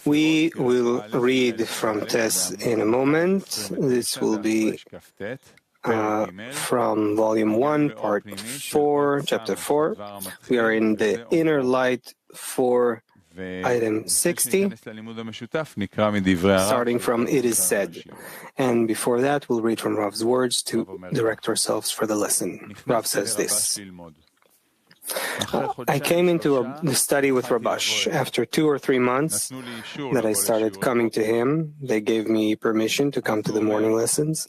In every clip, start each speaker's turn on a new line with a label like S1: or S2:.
S1: We will read from Tess in a moment. This will be from Volume 1, Part 4, Chapter 4. We are in the Inner Light for Item 60, starting from It Is Said. And before that, we'll read from Rav's words to direct ourselves for the lesson. Rav says this. I came into the study with Rabash. After 2 or 3 months that I started coming to him, they gave me permission to come to the morning lessons.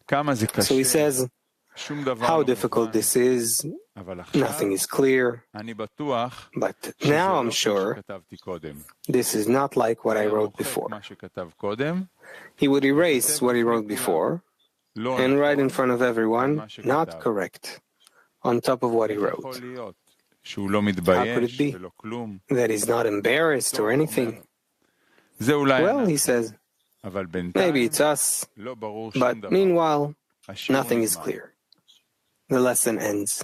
S1: So he says, how difficult this is, nothing is clear, but now I'm sure this is not like what I wrote before. He would erase what he wrote before and write in front of everyone, not correct, on top of what he wrote. How could it be that he's not embarrassed or anything? Well, he says, maybe it's us, but meanwhile, nothing is clear. The lesson ends.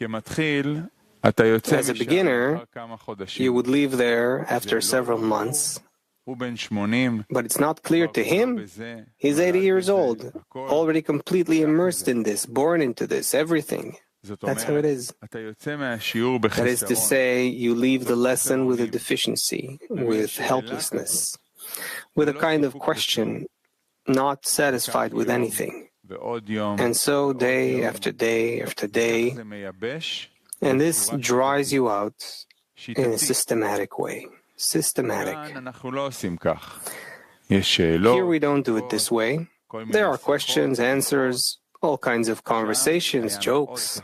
S1: As a beginner, you would leave there after several months, but it's not clear to him. He's 80 years old, already completely immersed in this, born into this, everything. That's how it is. That is to say, you leave the lesson with a deficiency, with helplessness, with a kind of question, not satisfied with anything. And so day after day after day, and this dries you out in a systematic way. Systematic. Here we don't do it this way. There are questions, answers, all kinds of conversations, jokes.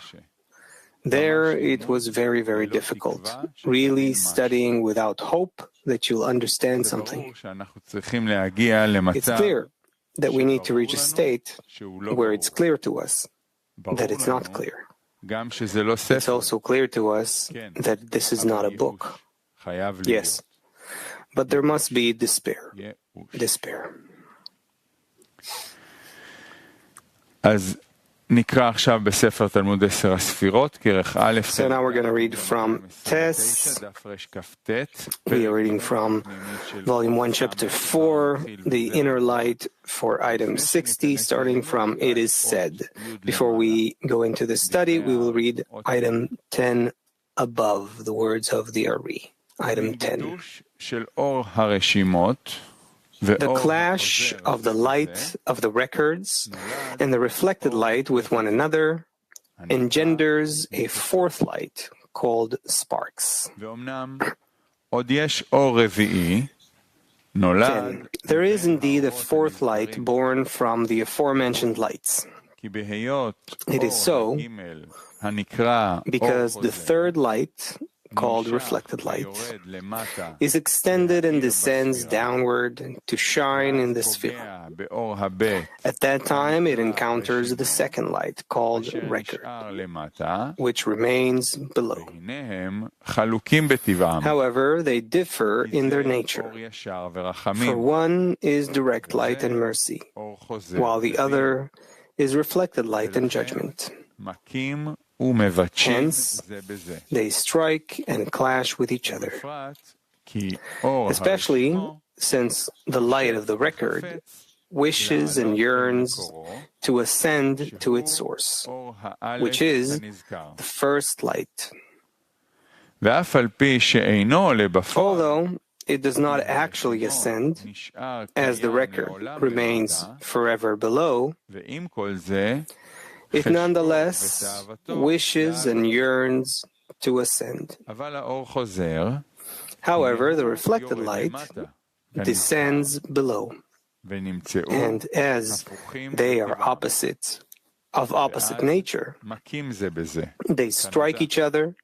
S1: There it was very, very difficult, really studying without hope that you'll understand something. It's clear that we need to reach a state where it's clear to us that it's not clear. It's also clear to us that this is not a book. Yes, but there must be despair. Despair. So now we're going to read from Tess. We are reading from Volume 1, Chapter 4, The Inner Light for Item 60, starting from It Is Said. Before we go into the study, we will read Item 10 above, the words of the Ari. Item 10. The clash of the light of the records and the reflected light with one another engenders a fourth light called sparks. Then, there is indeed a fourth light born from the aforementioned lights. It is so because the third light, called reflected light, is extended and descends downward to shine in the sphere. At that time, it encounters the second light, called record, which remains below. However, they differ in their nature. For one is direct light and mercy, while the other is reflected light and judgment. Hence, they strike and clash with each other, especially since the light of the record wishes and yearns to ascend to its source, which is the first light. Although it does not actually ascend, as the record remains forever below, it nonetheless wishes and yearns to ascend. However, the reflected light descends below, and as they are opposites, of opposite nature, they strike each other,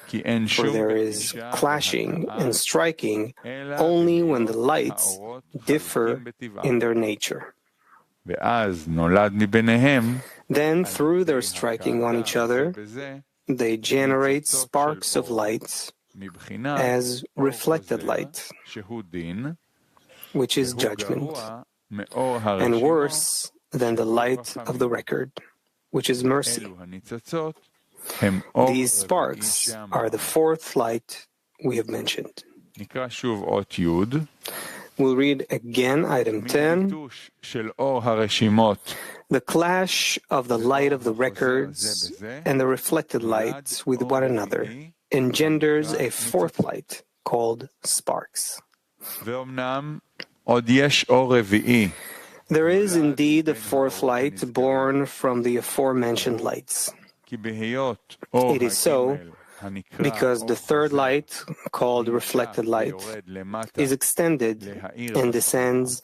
S1: for there is clashing and striking only when the lights differ in their nature. Then, through their striking on each other, they generate sparks of light as reflected light, which is judgment, and worse than the light of the record, which is mercy. These sparks are the fourth light we have mentioned. We'll read again item 10. The clash of the light of the records and the reflected light with one another engenders a fourth light called sparks. There is indeed a fourth light born from the aforementioned lights. It is so because the third light, called reflected light, is extended and descends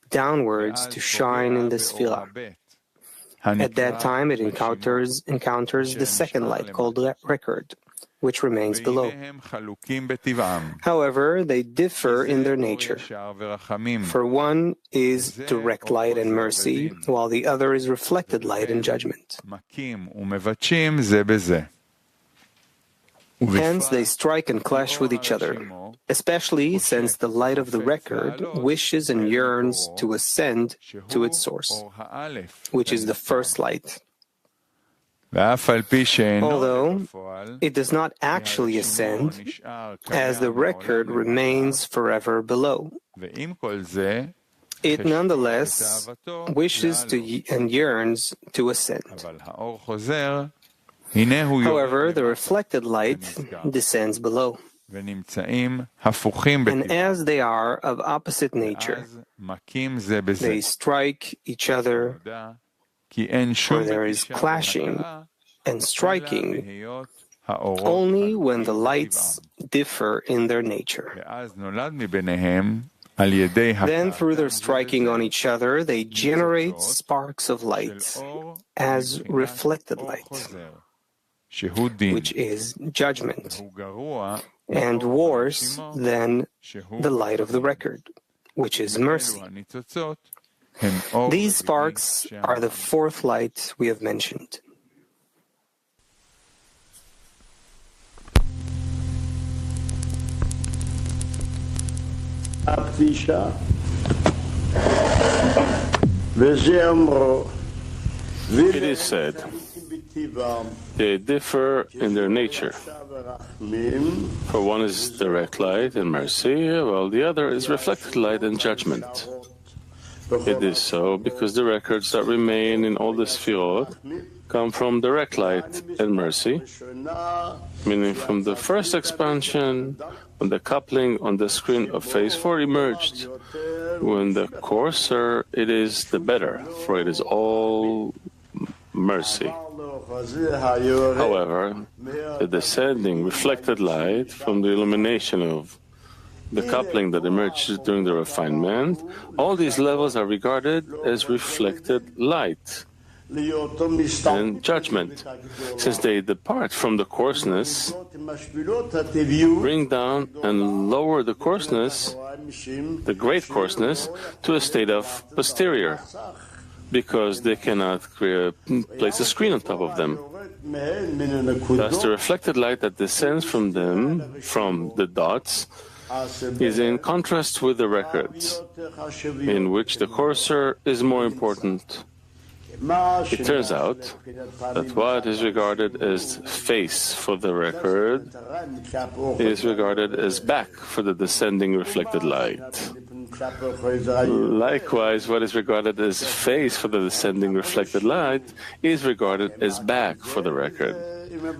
S1: downwards to shine in the Sefirot. At that time, it encounters the second light, called record, which remains below. However, they differ in their nature. For one is direct light and mercy, while the other is reflected light and judgment. Hence, they strike and clash with each other, especially since the light of the record wishes and yearns to ascend to its source, which is the first light. Although it does not actually ascend, as the record remains forever below. It nonetheless wishes to and yearns to ascend. However, the reflected light descends below. And as they are of opposite nature, they strike each other, for there is clashing and striking only when the lights differ in their nature. Then, through their striking on each other, they generate sparks of light as reflected light, which is judgment, and worse than the light of the record, which is mercy. These sparks are the fourth light we have mentioned.
S2: It is said, they differ in their nature. For one is direct light and mercy, while the other is reflected light and judgment. It is so because the records that remain in all the Sefirot come from direct light and mercy, meaning from the first expansion, when the coupling on the screen of phase 4 emerged. When the coarser it is, the better, for it is all mercy. However, the descending reflected light from the illumination of the coupling that emerges during the refinement, all these levels are regarded as reflected light and judgment. Since they depart from the coarseness, bring down and lower the coarseness, the great coarseness, to a state of posterior, because they cannot place a screen on top of them. Thus, the reflected light that descends from them, from the dots, is in contrast with the records, in which the coarser is more important. It turns out that what is regarded as face for the record is regarded as back for the descending reflected light. Likewise, what is regarded as face for the descending reflected light is regarded as back for the record.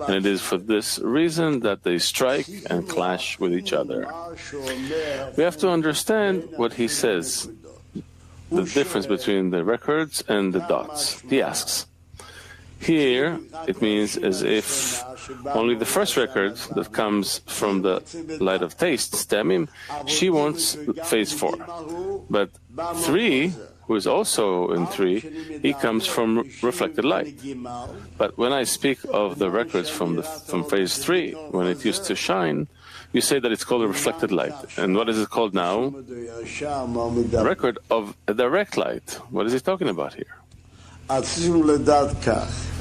S2: And it is for this reason that they strike and clash with each other. We have to understand what he says, the difference between the records and the dots. He asks, here it means as if only the first record that comes from the light of taste, Stamim, she wants phase 4. But 3, who is also in 3, he comes from reflected light. But when I speak of the records from phase 3, when it used to shine, you say that it's called a reflected light. And what is it called now? The record of a direct light. What is he talking about here?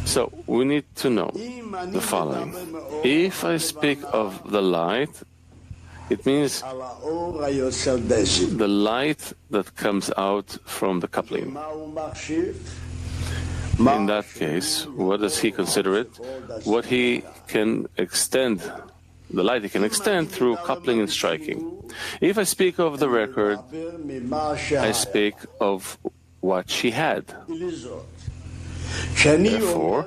S2: So we need to know the following. If I speak of the light, it means the light that comes out from the coupling. In that case, what does he consider it? What he can extend the light it can extend through coupling and striking. If I speak of the record, I speak of what she had. Therefore,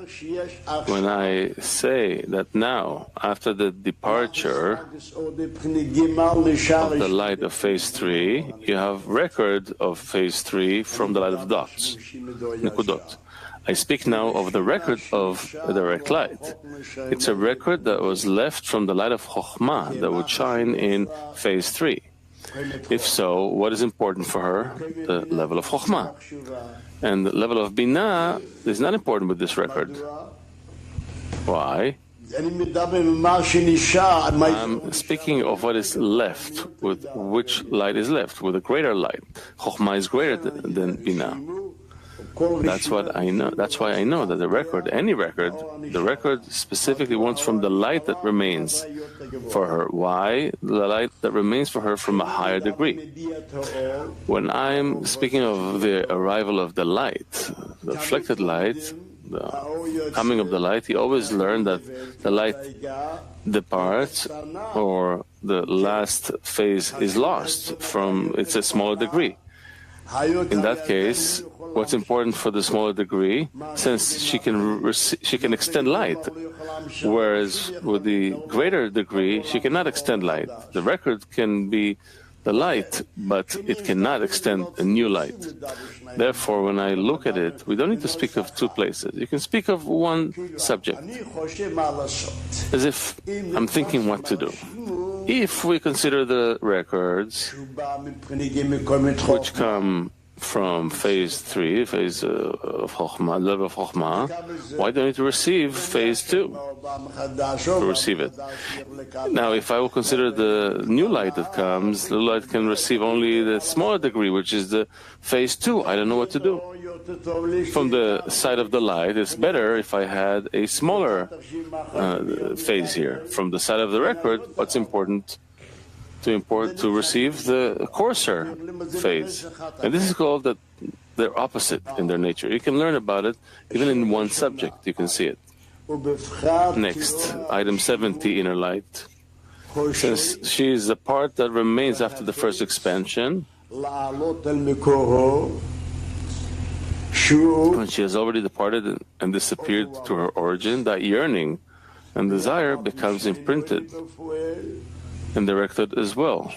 S2: when I say that now, after the departure of the light of phase 3, you have record of phase 3 from the light of dots, Nikudot. I speak now of the record of a direct light. It's a record that was left from the light of Chokhmah that would shine in phase 3. If so, what is important for her? The level of Chokhmah. And the level of Binah is not important with this record. Why? I'm speaking of what is left, with which light is left, with a greater light. Chokhmah is greater than Binah. That's what I know. That's why I know that the record, any record, the record specifically wants from the light that remains for her. Why? The light that remains for her from a higher degree. When I'm speaking of the arrival of the light, the reflected light, the coming of the light, he always learned that the light departs, or the last phase is lost from, it's a smaller degree. In that case, what's important for the smaller degree, since she can extend light, whereas with the greater degree, she cannot extend light. The record can be the light, but it cannot extend a new light. Therefore, when I look at it, we don't need to speak of two places. You can speak of one subject, as if I'm thinking what to do. If we consider the records which come from phase 3, phase of Chokhmah, level of Chokhmah, why do I need to receive phase 2 to receive it? Now, if I will consider the new light that comes, the light can receive only the smaller degree, which is the phase 2. I don't know what to do. From the side of the light, it's better if I had a smaller phase here. From the side of the record, what's important? To receive the coarser phase. And this is called that they're opposite in their nature. You can learn about it even in one subject, you can see it. Next, item 70, inner light. Since she is the part that remains after the first expansion, when she has already departed and disappeared to her origin, that yearning and desire becomes imprinted and directed as well.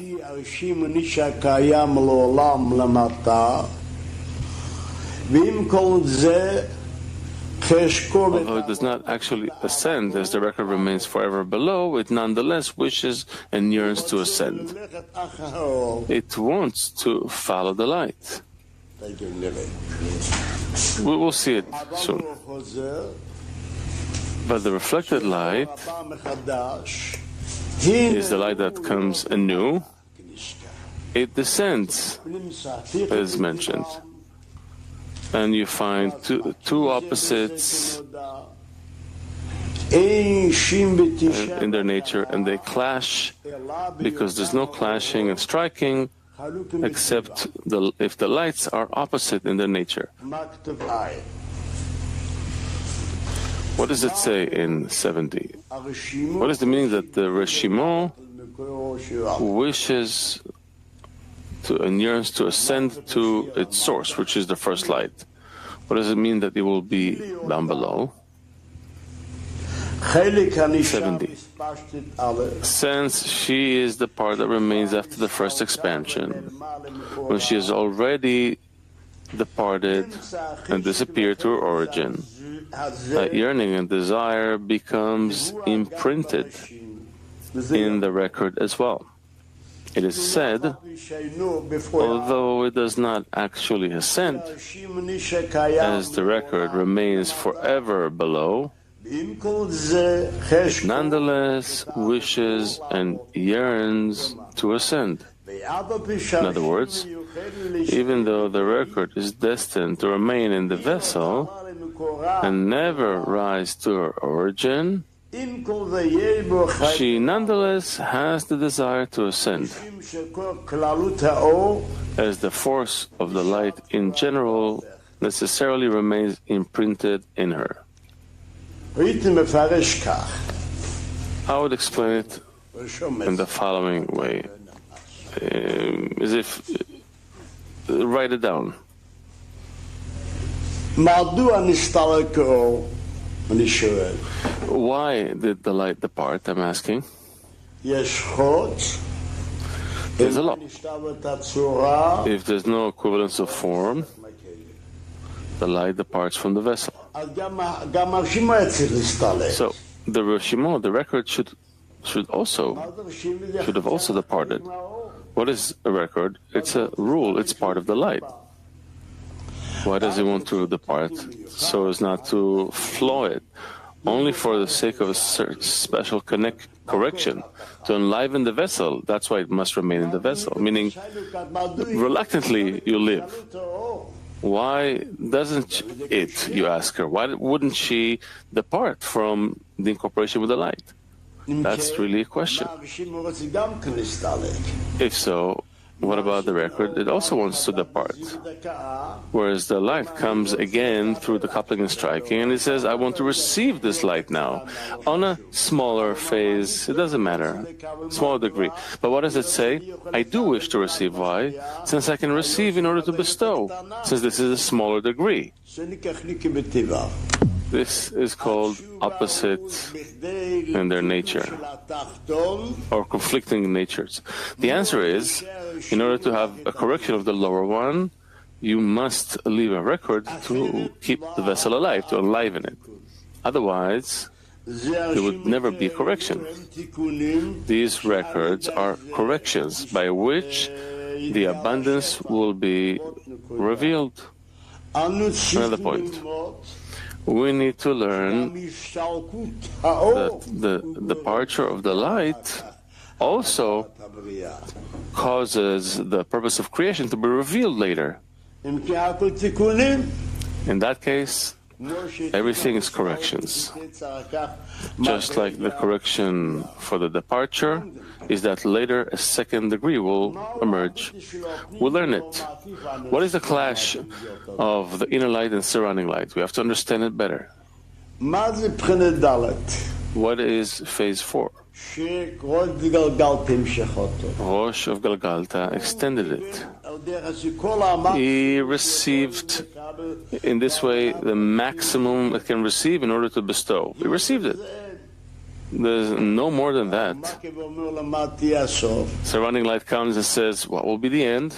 S2: Although it does not actually ascend, as the record remains forever below, it nonetheless wishes and yearns to ascend. It wants to follow the light. We will see it soon. But the reflected light is the light that comes anew. It descends, as mentioned. And you find two opposites in their nature, and they clash because there's no clashing and striking except if the lights are opposite in their nature. What does it say in 70? What is the meaning that the Reshimon wishes to and yearns to ascend to its source, which is the first light? What does it mean that it will be down below? 70. Since she is the part that remains after the first expansion, when she has already departed and disappeared to her origin, that yearning and desire becomes imprinted in the record as well. It is said, although it does not actually ascend, as the record remains forever below, it nonetheless wishes and yearns to ascend. In other words, even though the record is destined to remain in the vessel and never rise to her origin, she nonetheless has the desire to ascend, as the force of the light in general necessarily remains imprinted in her. I would explain it in the following way, as if write it down. Why did the light depart? I'm asking. There's a law. If there's no equivalence of form, the light departs from the vessel. So the Rishimo, the record, should have also departed. What is a record? It's a rule. It's part of the light. Why does he want to depart? So as not to flaw it, only for the sake of a special correction, to enliven the vessel. That's why it must remain in the vessel, meaning reluctantly you live. Why doesn't it, you ask her, why wouldn't she depart from the incorporation with the light? That's really a question. If so, what about the record? It also wants to depart. Whereas the light comes again through the coupling and striking, and it says, I want to receive this light now on a smaller phase. It doesn't matter, smaller degree. But what does it say? I do wish to receive. Why? Since I can receive in order to bestow, since this is a smaller degree. This is called opposite in their nature, or conflicting natures. The answer is, in order to have a correction of the lower one, you must leave a record to keep the vessel alive, to enliven it. Otherwise, there would never be a correction. These records are corrections by which the abundance will be revealed. Another point. We need to learn that the departure of the light also causes the purpose of creation to be revealed later. In that case, everything is corrections. Just like the correction for the departure is that later a second degree will emerge. We'll learn it. What is the clash of the inner light and surrounding light? We have to understand it better. What is phase 4? Rosh of Galgalta extended it. He received in this way the maximum it can receive in order to bestow. He received it. There's no more than that. Surrounding light comes and says, what will be the end?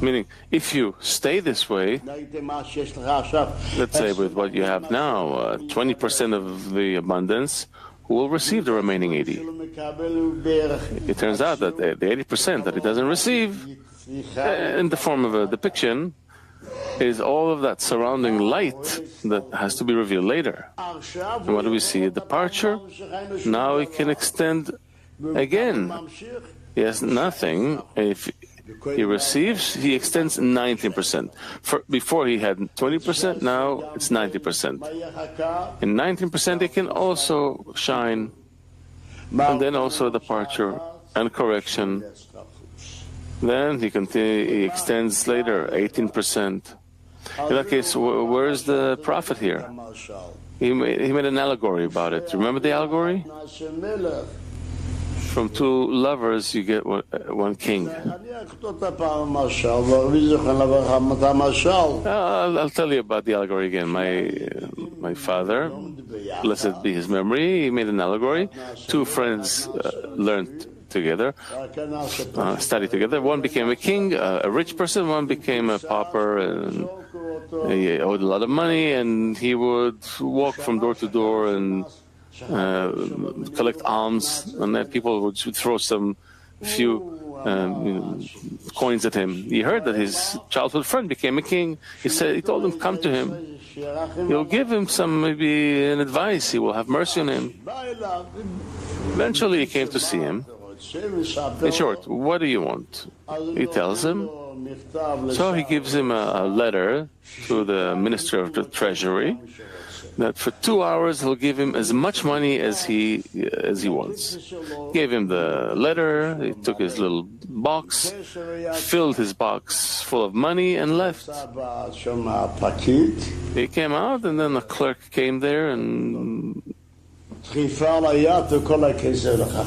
S2: Meaning, if you stay this way, let's say with what you have now, 20% of the abundance, who will receive the remaining 80? It turns out that the 80% that it doesn't receive, in the form of a depiction, is all of that surrounding light that has to be revealed later. And what do we see? A departure. Now it can extend again. He has nothing. If he receives, he extends 19%. Before he had 20%, now it's 90%. In 19%, it can also shine. And then also a departure and correction. Then he extends later, 18%. In that case, where is the prophet here? He made an allegory about it. Remember the allegory? From two lovers, you get one king. I'll tell you about the allegory again. My father, blessed be his memory, he made an allegory. Two friends learned together, studied together. One became a king, a rich person. One became a pauper, and he owed a lot of money, and he would walk from door to door and collect alms, and then people would throw some few coins at him. He heard that his childhood friend became a king. He told him, come to him. He'll give him maybe an advice. He will have mercy on him. Eventually he came to see him. In short, what do you want? He tells him. So he gives him a letter to the Minister of the Treasury that for 2 hours he'll give him as much money as he wants. Gave him the letter, he took his little box, filled his box full of money and left. He came out, and then a clerk came there and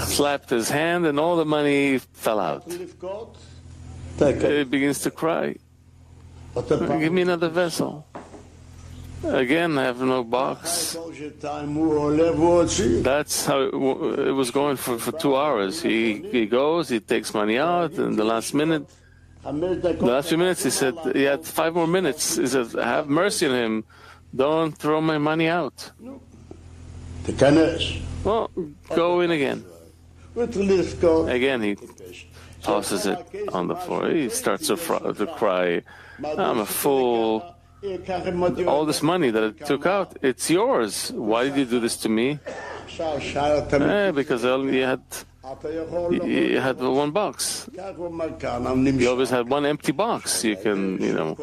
S2: slapped his hand, and all the money fell out. He begins to cry. Give me another vessel. Again, I have no box. That's how it was going for 2 hours. He goes, he takes money out, and the last few minutes, he said, he had 5 more minutes. He said, have mercy on him. Don't throw my money out. Well, go in again. Again, he tosses it on the floor. He starts to cry. I'm a fool. All this money that I took out, it's yours. Why did you do this to me? Because I only had 1 box. You always had 1 empty box. You can, the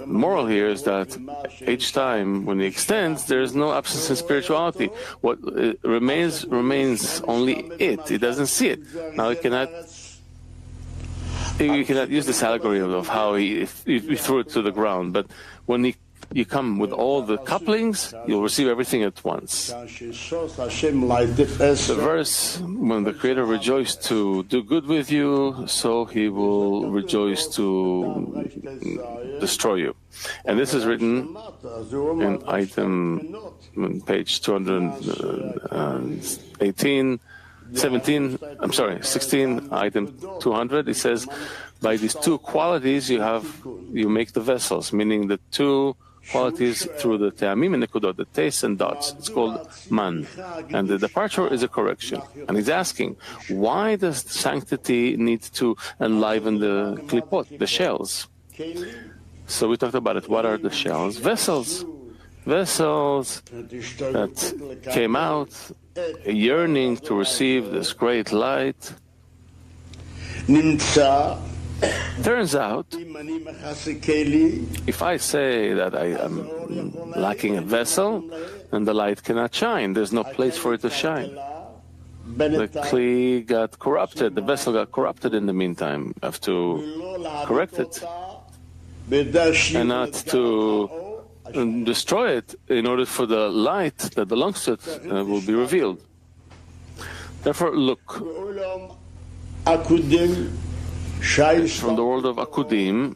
S2: moral here is that each time when he extends, there is no absence in spirituality. What remains only it. He doesn't see it. Now you cannot use this allegory of how he threw it to the ground, but when you come with all the couplings, you'll receive everything at once. The verse, when the Creator rejoiced to do good with you, so He will rejoice to destroy you. And this is written in page 16, item 200. It says, by these 2 qualities you make the vessels, meaning the 2 qualities through the te'amim and nekudot, the tastes and dots. It's called man. And the departure is a correction. And he's asking, why does sanctity need to enliven the klipot, the shells? So we talked about it. What are the shells? Vessels. Vessels that came out yearning to receive this great light. Turns out, if I say that I am lacking a vessel, then the light cannot shine. There's no place for it to shine. The kli got corrupted, the vessel got corrupted in the meantime. I have to correct it, and not to destroy it in order for the light that belongs to it will be revealed. Therefore, look. From the world of Akudim,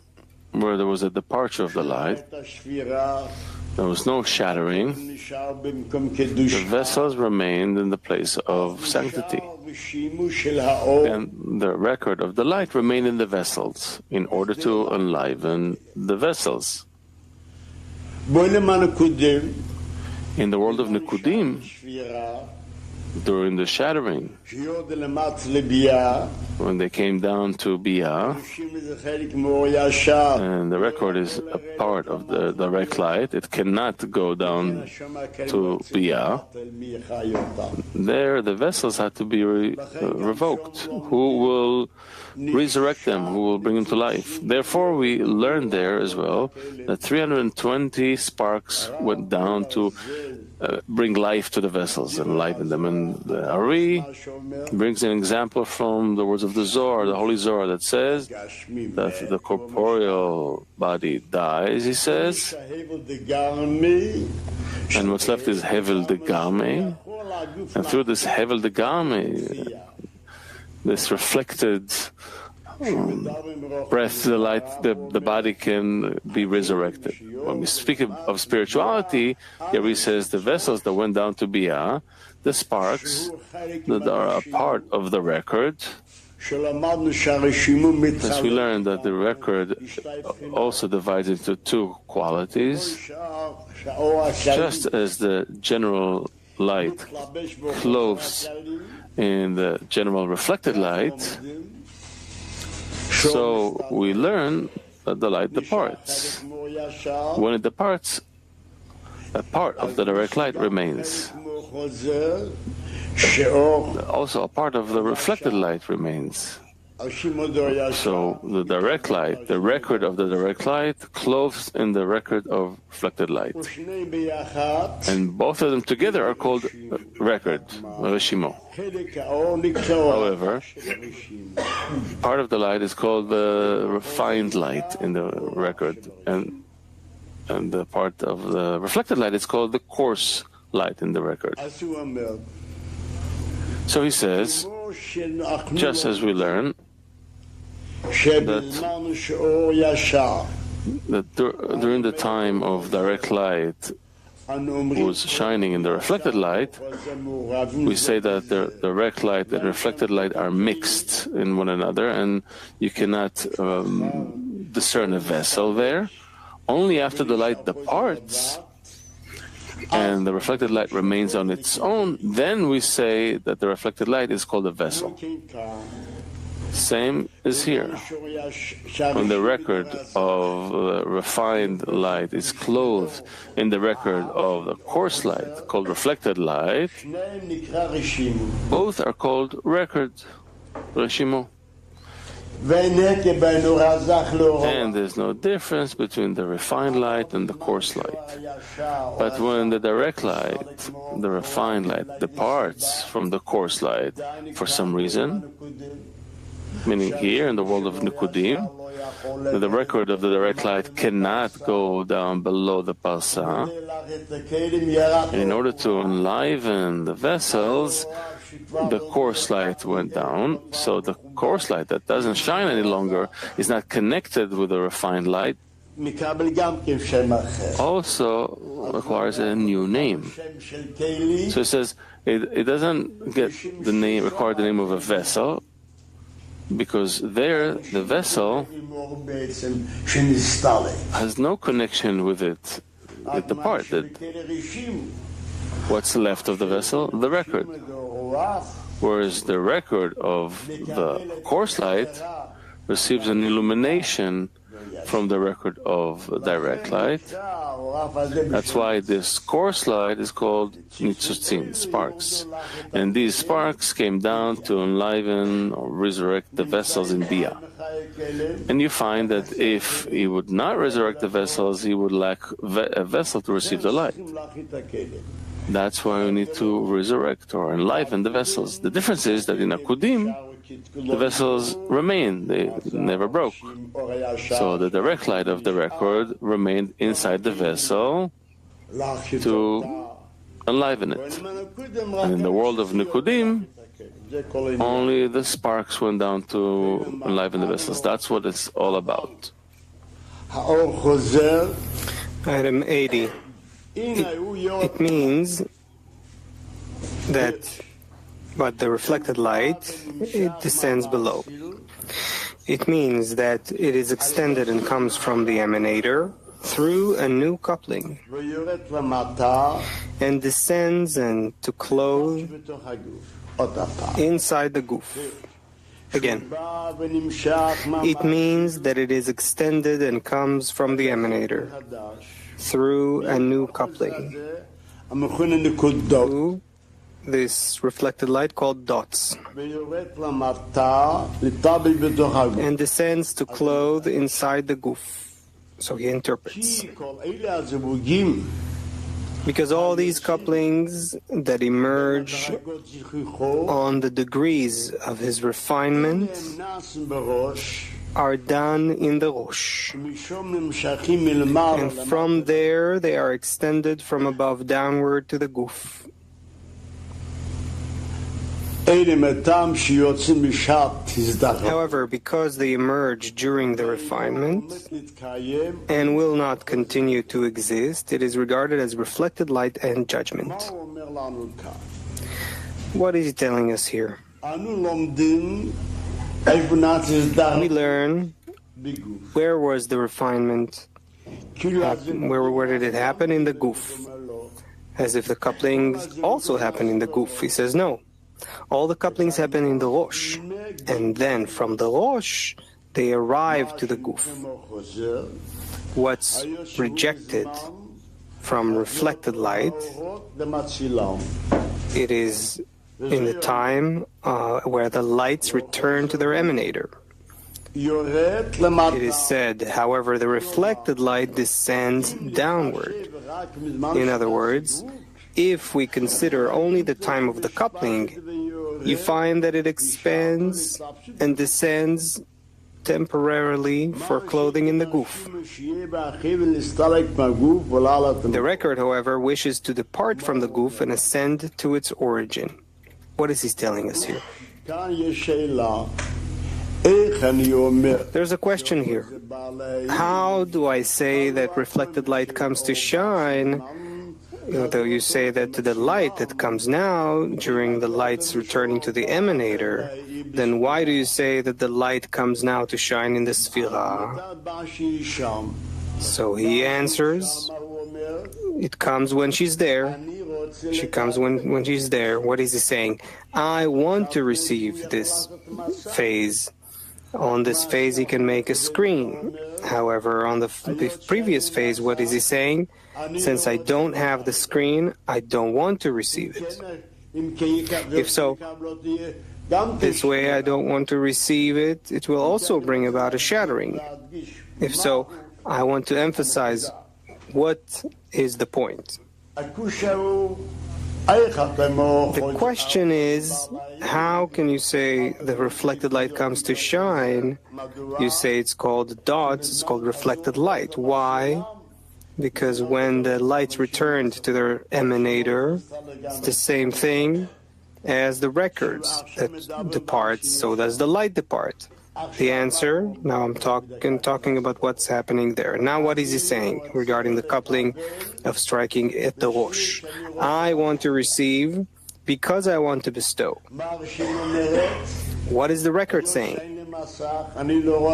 S2: where there was a departure of the light, there was no shattering, the vessels remained in the place of sanctity. And the record of the light remained in the vessels in order to enliven the vessels. In the world of Nekudim, during the shattering, when they came down to Bia, and the record is a part of the direct light, it cannot go down to Bia. There, the vessels had to be revoked. Who will resurrect them? Who will bring them to life? Therefore, we learned there as well that 320 sparks went down to bring life to the vessels and enlighten them. And the Ari brings an example from the words of the Zohar, the Holy Zohar, that says that the corporeal body dies, he says, and what's left is Hevel de Game. And through this Hevel de Game, this reflected breath, the light, the body can be resurrected. When we speak of spirituality, here he says the vessels that went down to Bia, the sparks that are a part of the record. As we learned that the record also divides into 2 qualities, just as the general light clothes in the general reflected light, so we learn that the light departs. When it departs, a part of the direct light remains. Also, a part of the reflected light remains. So the direct light, the record of the direct light, clothes in the record of reflected light. And both of them together are called record, Reshimo. However, part of the light is called the refined light in the record, and the part of the reflected light is called the coarse light in the record. So he says, just as we learn that during the time of direct light was shining in the reflected light, we say that the direct light and reflected light are mixed in one another, and you cannot discern a vessel there. Only after the light departs and the reflected light remains on its own, then we say that the reflected light is called a vessel. Same is here. When the record of refined light is clothed in the record of the coarse light, called reflected light, both are called records, reshimo. And there's no difference between the refined light and the coarse light. But when the direct light, the refined light, departs from the coarse light for some reason, meaning here in the world of Nikudim, the record of the direct light cannot go down below the parsa. And in order to enliven the vessels, the coarse light went down, so the coarse light that doesn't shine any longer is not connected with the refined light, also requires a new name. So it says it doesn't get the name, require the name of a vessel, because there the vessel has no connection with it. It departed. What's left of the vessel? The record. Whereas the record of the coarse light receives an illumination from the record of direct light. That's why this coarse light is called nitzutzim, sparks. And these sparks came down to enliven or resurrect the vessels in Bia. And you find that if he would not resurrect the vessels, he would lack a vessel to receive the light. That's why we need to resurrect or enliven the vessels. The difference is that in Akudim, the vessels remain, they never broke. So the direct light of the record remained inside the vessel to enliven it. And in the world of Nikudim, only the sparks went down to enliven the vessels. That's what it's all about.
S1: Item 80. It means that, but the reflected light, it descends below. It means that it is extended and comes from the emanator through a new coupling and descends and to clothe inside the goof. Again, it means that it is extended and comes from the emanator through a new coupling to this reflected light called dots, and descends to clothe inside the goof. So he interprets. Because all these couplings that emerge on the degrees of his refinement are done in the Rosh. And from there they are extended from above downward to the goof. However, because they emerge during the refinement and will not continue to exist, it is regarded as reflected light and judgment. What is he telling us here? We learn where was the refinement, where did it happen? In the goof. As if the couplings also happen in the goof. He says no. All the couplings happen in the Rosh, and then from the Rosh they arrive to the goof. What's rejected from reflected light, it is in the time where the lights return to their emanator. It is said, however, the reflected light descends downward. In other words, if we consider only the time of the coupling, you find that it expands and descends temporarily for clothing in the guf. The record, however, wishes to depart from the guf and ascend to its origin. What is he telling us here? There's a question here. How do I say that reflected light comes to shine, though you say that the light that comes now during the light's returning to the emanator, then why do you say that the light comes now to shine in the Sefirah? So he answers, it comes when she's there. She comes when she's there. What is he saying? I want to receive this phase. On this phase, he can make a screen. However, on the previous phase, what is he saying? Since I don't have the screen, I don't want to receive it. If so, this way I don't want to receive it, it will also bring about a shattering. If so, I want to emphasize what is the point. The question is, how can you say the reflected light comes to shine? You say it's called dots, it's called reflected light. Why? Because when the lights returned to their emanator, it's the same thing as the records that departs, so does the light depart. The answer, now I'm talking about what's happening there. Now what is he saying regarding the coupling of striking at the Rosh? I want to receive because I want to bestow. What is the record saying?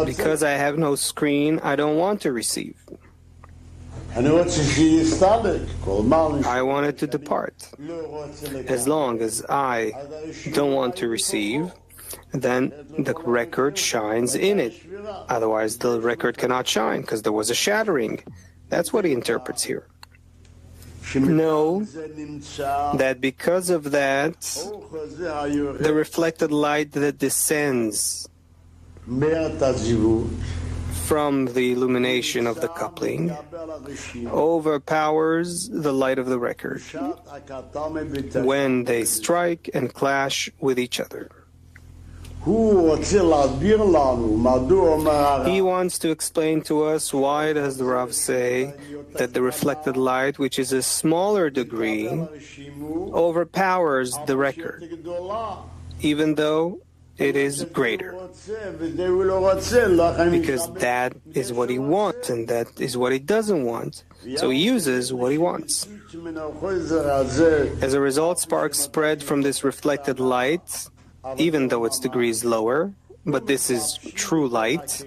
S1: Because I have no screen, I don't want to receive. I want it to depart. As long as I don't want to receive, then the record shines in it. Otherwise, the record cannot shine because there was a shattering. That's what he interprets here. Know that because of that, the reflected light that descends from the illumination of the coupling overpowers the light of the record when they strike and clash with each other. He wants to explain to us why does the Rav say that the reflected light, which is a smaller degree, overpowers the record, even though it is greater. Because that is what he wants and that is what he doesn't want. So he uses what he wants. As a result, sparks spread from this reflected light, even though its degree is lower, but this is true light.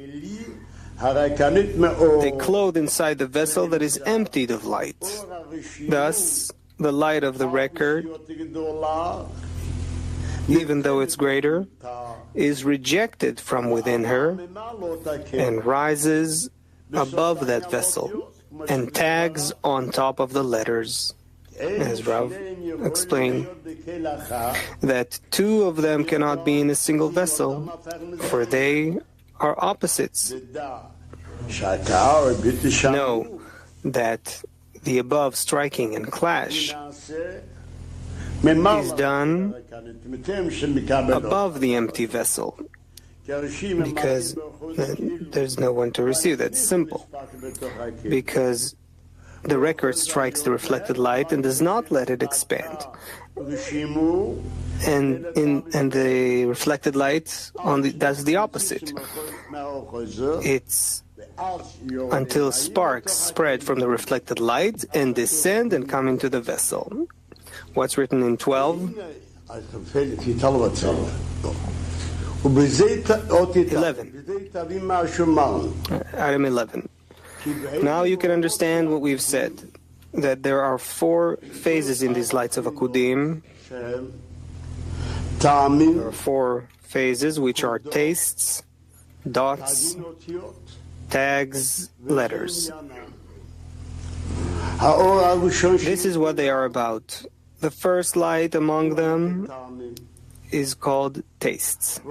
S1: They clothe inside the vessel that is emptied of light. Thus, the light of the record, even though it's greater, is rejected from within her and rises above that vessel and tags on top of the letters. As Rav explained, that two of them cannot be in a single vessel, for they are opposites. Know that the above striking and clash is done above the empty vessel, because there's no one to receive. That's simple. Because the record strikes the reflected light and does not let it expand. And the reflected light does the opposite. It's until sparks spread from the reflected light and descend and come into the vessel. What's written in 12? 11. Item 11. Now you can understand what we've said, that there are 4 phases in these lights of Akudim. There are 4 phases, which are tastes, dots, tags, letters. This is what they are about. The first light among them is called tastes.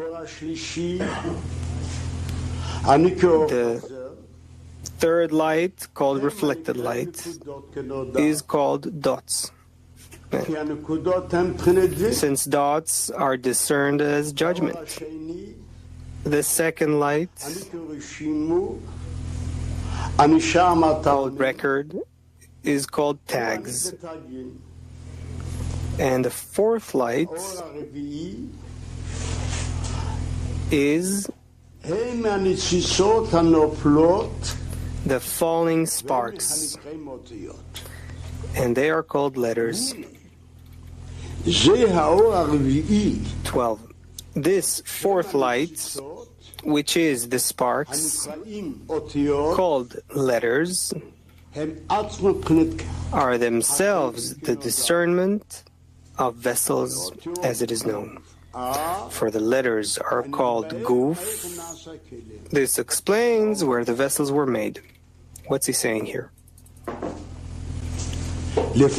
S1: The third light, called reflected light, is called dots. Since dots are discerned as judgment. The second light, called record, is called tags. And the fourth light is the falling sparks, and they are called letters. 12. This fourth light, which is the sparks, called letters, are themselves the discernment of vessels as it is known. For the letters are called guf. This explains where the vessels were made. What's he saying here? Before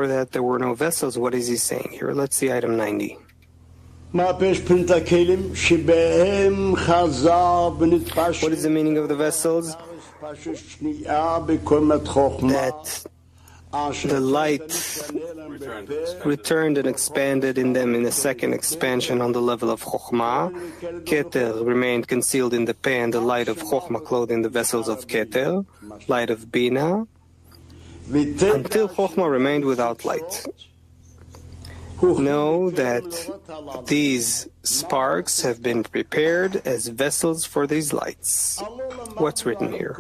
S1: that, there were no vessels. What is he saying here? Let's see item 90. What is the meaning of the vessels? That the light returned and expanded in them in a second expansion on the level of Chokhmah. Keter remained concealed in the pan, the light of Chokhmah clothing the vessels of Keter, light of Bina, until Chokhmah remained without light. Know that these sparks have been prepared as vessels for these lights. What's written here?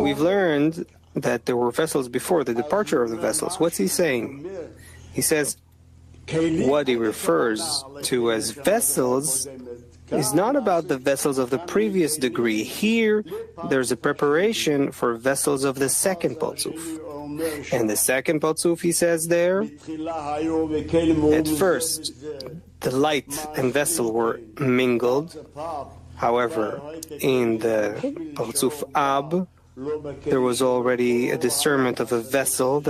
S1: We've learned that there were vessels before the departure of the vessels. What's he saying? He says what he refers to as vessels is not about the vessels of the previous degree. Here, there's a preparation for vessels of the second Parzuf. And the second Parzuf, he says there, at first, the light and vessel were mingled. However, in the Parzuf Ab, there was already a discernment of a vessel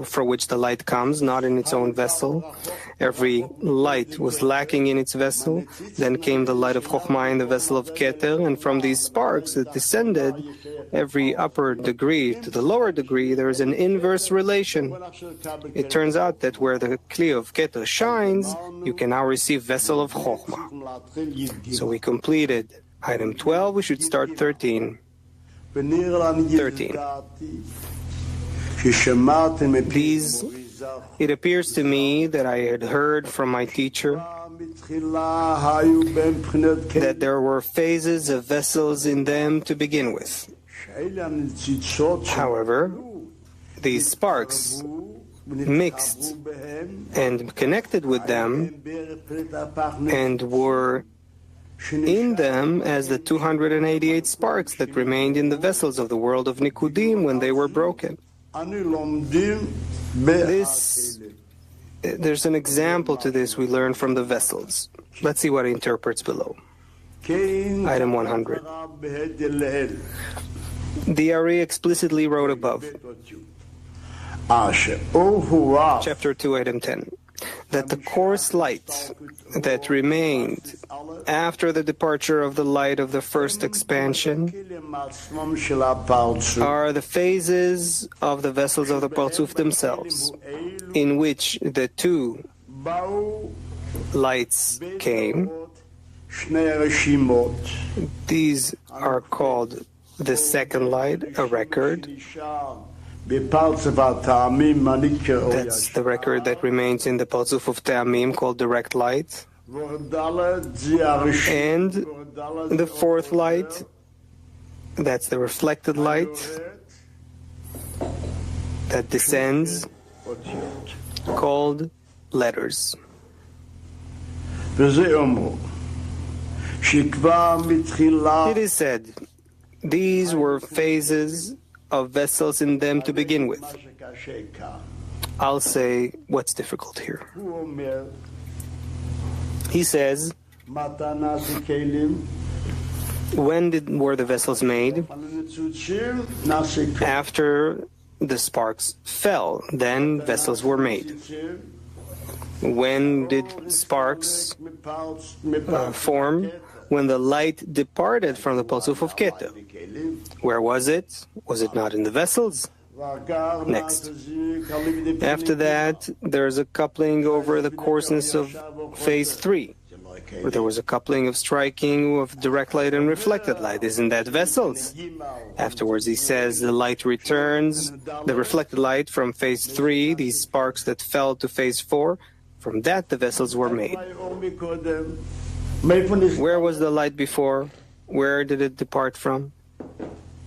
S1: for which the light comes, not in its own vessel. Every light was lacking in its vessel. Then came the light of Chokhmah in the vessel of Keter, and from these sparks it descended every upper degree to the lower degree. There is an inverse relation. It turns out that where the Kli of Keter shines, you can now receive vessel of Chokhmah. So we completed item 12. We should start 13. 13. It appears to me that I had heard from my teacher that there were phases of vessels in them to begin with. However, these sparks mixed and connected with them and were in them as the 288 sparks that remained in the vessels of the world of Nikudim when they were broken. There's an example to this we learn from the vessels. Let's see what he interprets below. Item 100. The Ari explicitly wrote above. Chapter 2, item 10. That the coarse light that remained after the departure of the light of the first expansion are the phases of the vessels of the Parzuf themselves, in which the two lights came. These are called the second light, a record. That's the record that remains in the Parzuf of Te'amim called direct light. And the fourth light, that's the reflected light that descends, called letters. It is said, these were phases of vessels in them to begin with. I'll say what's difficult here. He says, when were the vessels made? After the sparks fell, then vessels were made. When did sparks form? When the light departed from the Parzuf of Keter. Where was it? Was it not in the vessels? Next. After that, there's a coupling over the coarseness of phase 3. Where there was a coupling of striking of direct light and reflected light. Isn't that vessels? Afterwards, he says the light returns, the reflected light from phase 3, these sparks that fell to phase 4, from that the vessels were made. Where was the light before? Where did it depart from?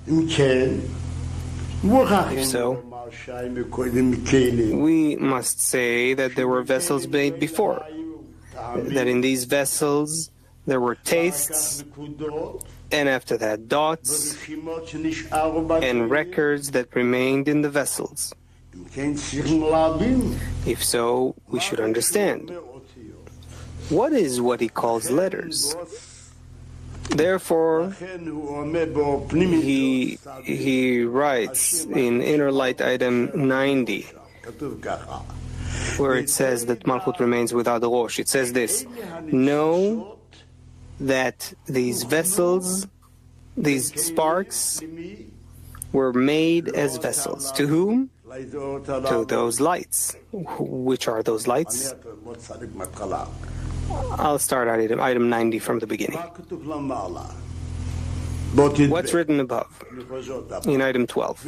S1: If so, we must say that there were vessels made before. That in these vessels there were tastes, and after that dots, and records that remained in the vessels. If so, we should understand. What is what he calls letters? Therefore, he writes in Inner Light item 90, where it says that Malchut remains without the Rosh. It says this: know that these vessels, these sparks, were made as vessels. To whom? To those lights. Which are those lights? I'll start at item 90 from the beginning. What's written above in item 12?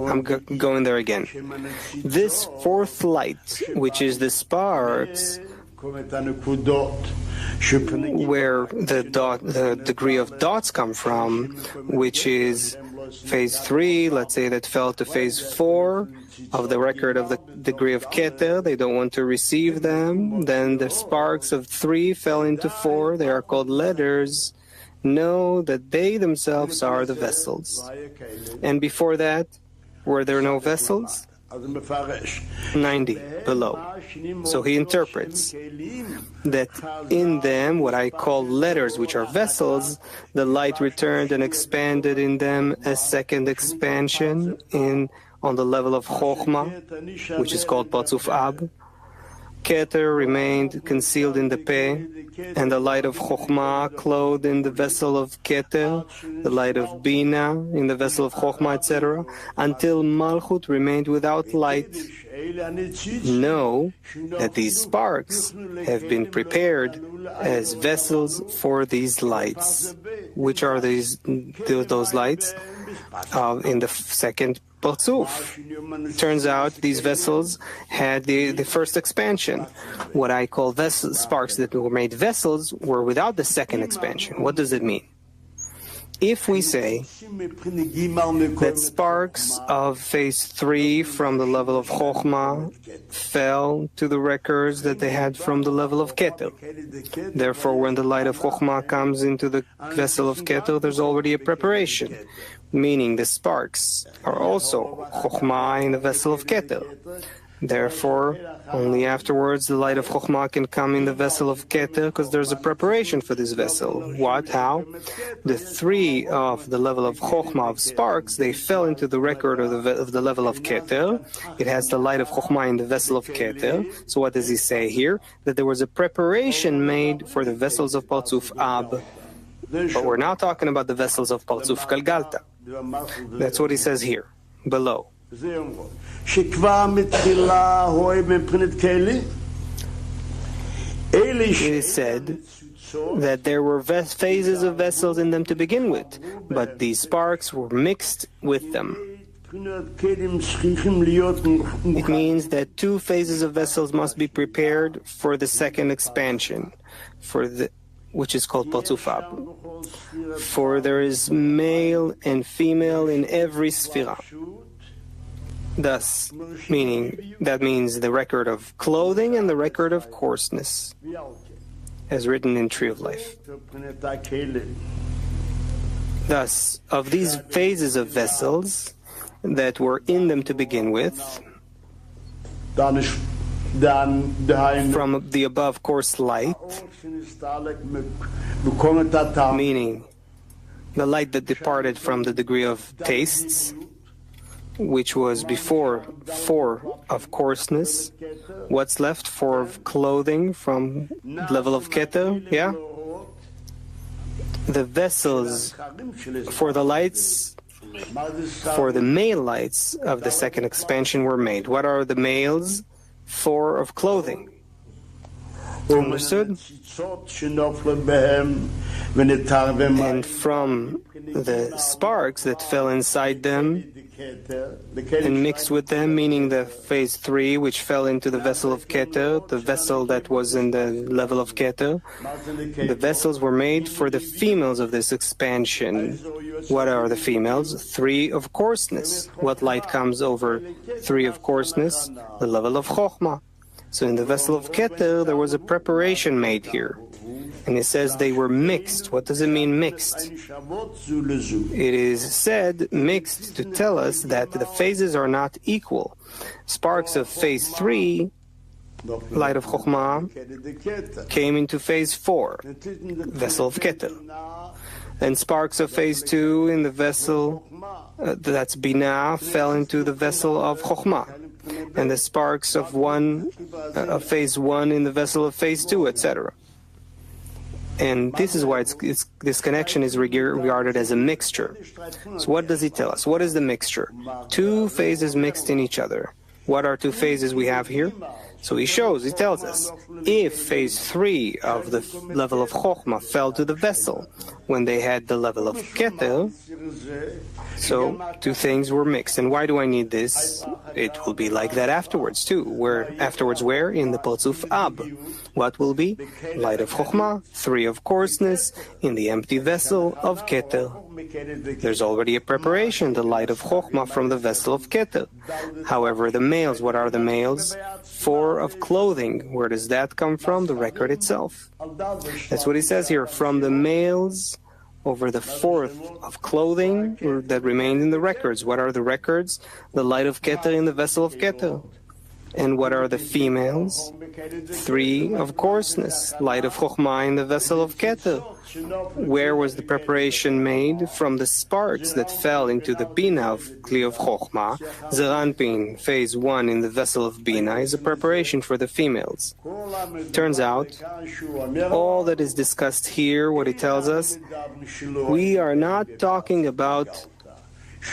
S1: I'm going there again. This fourth light, which is the sparks, where the degree of dots come from, which is phase 3, let's say that fell to phase 4 of the record of the degree of Keter, they don't want to receive them. Then the sparks of 3 fell into 4, they are called letters. Know that they themselves are the vessels. And before that, were there no vessels? 90 below. So he interprets that in them, what I call letters, which are vessels, the light returned and expanded in them a second expansion on the level of Chokhmah, which is called Patzuf Ab. Keter remained concealed in the Peh, and the light of Chokhmah clothed in the vessel of Keter, the light of Bina in the vessel of Chokhmah, etc., until Malchut remained without light. Know that these sparks have been prepared as vessels for these lights. Which are those lights? In the second Patzuf. Turns out these vessels had the first expansion. What I call sparks that were made vessels were without the second expansion. What does it mean? If we say that sparks of phase 3 from the level of Chokhmah fell to the records that they had from the level of Keter. Therefore, when the light of Chokhmah comes into the vessel of Keter, there's already a preparation, meaning the sparks are also Chokhmah in the vessel of Keter. Therefore, only afterwards the light of Chokhmah can come in the vessel of Keter, because there's a preparation for this vessel. What? How? The 3 of the level of Chokhmah of sparks, they fell into the record of the level of Keter. It has the light of Chokhmah in the vessel of Keter. So what does he say here? That there was a preparation made for the vessels of Patzuf Ab. But we're now talking about the vessels of Patzuf Galgalta. That's what he says here, below. It is said that there were phases of vessels in them to begin with, but these sparks were mixed with them. It means that 2 phases of vessels must be prepared for the second expansion, which is called Patzuf Ab. For there is male and female in every Sefirah. Thus, that means the record of clothing and the record of coarseness, as written in Tree of Life. Thus, of these phases of vessels that were in them to begin with, from the above coarse light, meaning the light that departed from the degree of tastes, which was before 4 of coarseness. What's left? 4 of clothing from level of Keter, The vessels for the lights For the male lights of the second expansion were made. What are the males? 4 of clothing. Understood? And from the sparks that fell inside them and mixed with them, meaning the phase 3, which fell into the vessel of Keter, the vessel that was in the level of Keter, the vessels were made for the females of this expansion. What are the females? 3 of coarseness. What light comes over 3 of coarseness? The level of Chokhmah. So in the vessel of Keter, there was a preparation made here. And it says they were mixed. What does it mean mixed? It is said mixed to tell us that the phases are not equal. Sparks of phase 3, light of Chokhmah, came into phase 4, vessel of Keter. And sparks of phase 2 in the vessel, that's Binah, fell into the vessel of Chokhmah. And the sparks of phase 1 in the vessel of phase 2, etc. And this is why this connection is regarded as a mixture. So what does he tell us? What is the mixture? 2 phases mixed in each other. What are 2 phases we have here? So he tells us, if phase 3 of the level of Chokhmah fell to the vessel when they had the level of Keter, so 2 things were mixed. And why do I need this? It will be like that afterwards too. Where? In the Potzuf Ab. What will be? Light of Chokhmah, 3 of coarseness, in the empty vessel of Keter. There's already a preparation, the light of Chokhmah from the vessel of Keter. However, the males, what are the males? 4 of clothing. Where does that come from? The record itself. That's what he says here. From the males over the 4th of clothing that remained in the records. What are the records? The light of Keter in the vessel of Keter. And what are the females? 3 of coarseness, light of Chokhmah in the vessel of Keter. Where was the preparation made? From the sparks that fell into the Bina of Kli of Chokhmah. Zeranpin, phase 1 in the vessel of Bina, is a preparation for the females. Turns out, all that is discussed here, what it tells us, we are not talking about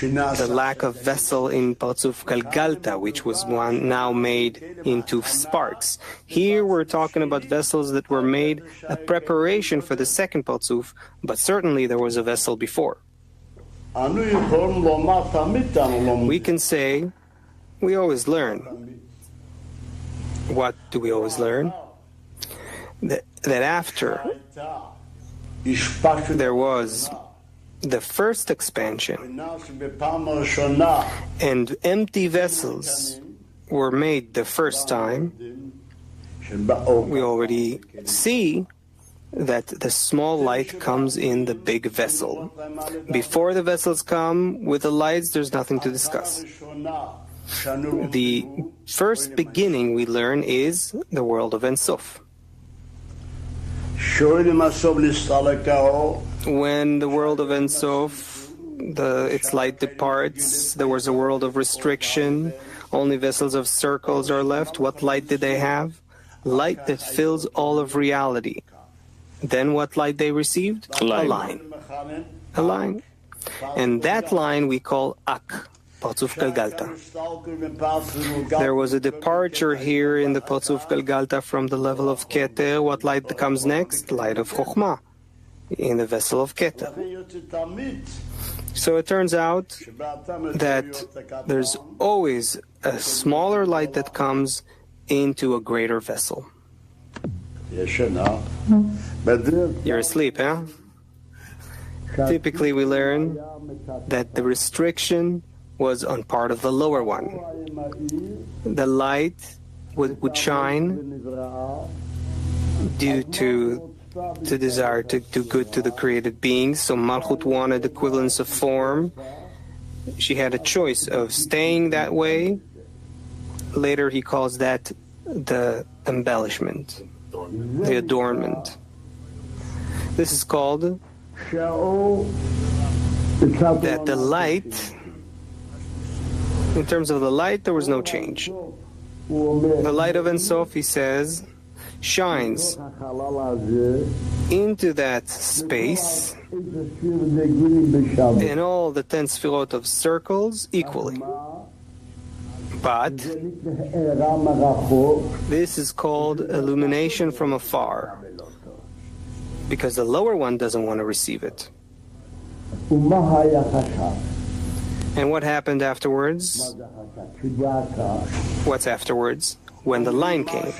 S1: the lack of vessel in Parzuf Galgalta, which was now made into sparks. Here we're talking about vessels that were made a preparation for the second Parzuf, but certainly there was a vessel before. We can say, we always learn. What do we always learn? That after there was the first expansion and empty vessels were made the first time, we already see that the small light comes in the big vessel. Before the vessels come with the lights, there's nothing to discuss. The first beginning we learn is the world of Ein Sof. When the world of Ein Sof, its light departs, there was a world of restriction. Only vessels of circles are left. What light did they have? Light that fills all of reality. Then what light they received? A line. A line. And that line we call Ak, Parzuf Galgalta. There was a departure here in the Parzuf Galgalta from the level of Keter. What light comes next? Light of Chokhmah in the vessel of Keter. So it turns out that there's always a smaller light that comes into a greater vessel. You're asleep, huh? Typically we learn that the restriction was on part of the lower one. The light would shine due to the desire to do good to the created beings. So Malchut wanted equivalence of form. She had a choice of staying that way. Later he calls that the embellishment, the adornment. This is called that the light, in terms of the light, there was no change. The light of Ein Sof, he says, shines into that space in all the 10 Sefirot of circles equally. But this is called illumination from afar, because the lower one doesn't want to receive it. And what happened afterwards? What's afterwards? When the line came.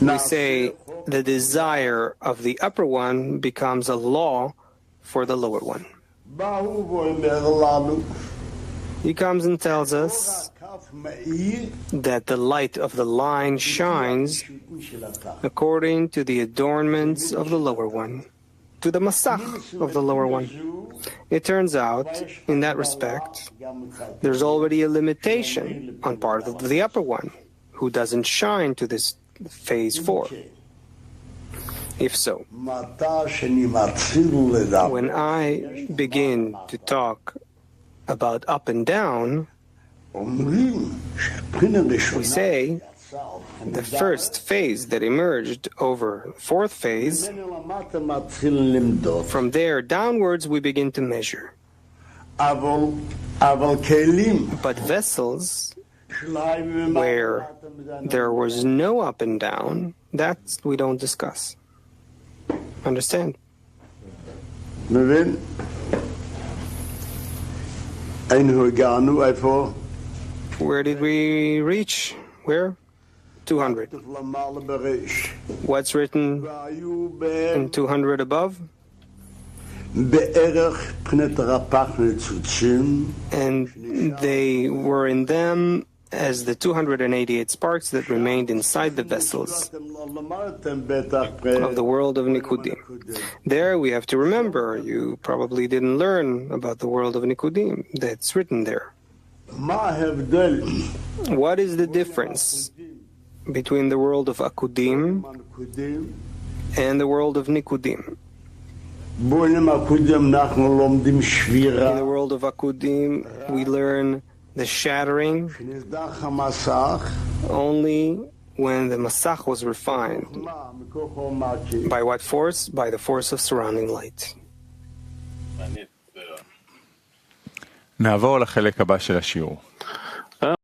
S1: We say the desire of the upper one becomes a law for the lower one. He comes and tells us that the light of the line shines according to the adornments of the lower one, to the masach of the lower one. It turns out, in that respect, there's already a limitation on part of the upper one, who doesn't shine to this phase 4. If so, when I begin to talk about up and down, we say the first phase that emerged over fourth phase, from there downwards we begin to measure. But vessels where there was no up and down, that we don't discuss. Understand? Where did we reach? Where? 200. What's written in 200 above? And they were in them as the 288 sparks that remained inside the vessels of the world of Nikudim. There we have to remember, you probably didn't learn about the world of Nikudim. That's written there. What is the difference between the world of Akudim and the world of Nikudim? In the world of Akudim, we learn the shattering only when the Masach was refined. By what force? By the force of surrounding light.
S3: נעבור לחלק הבא של השיעור.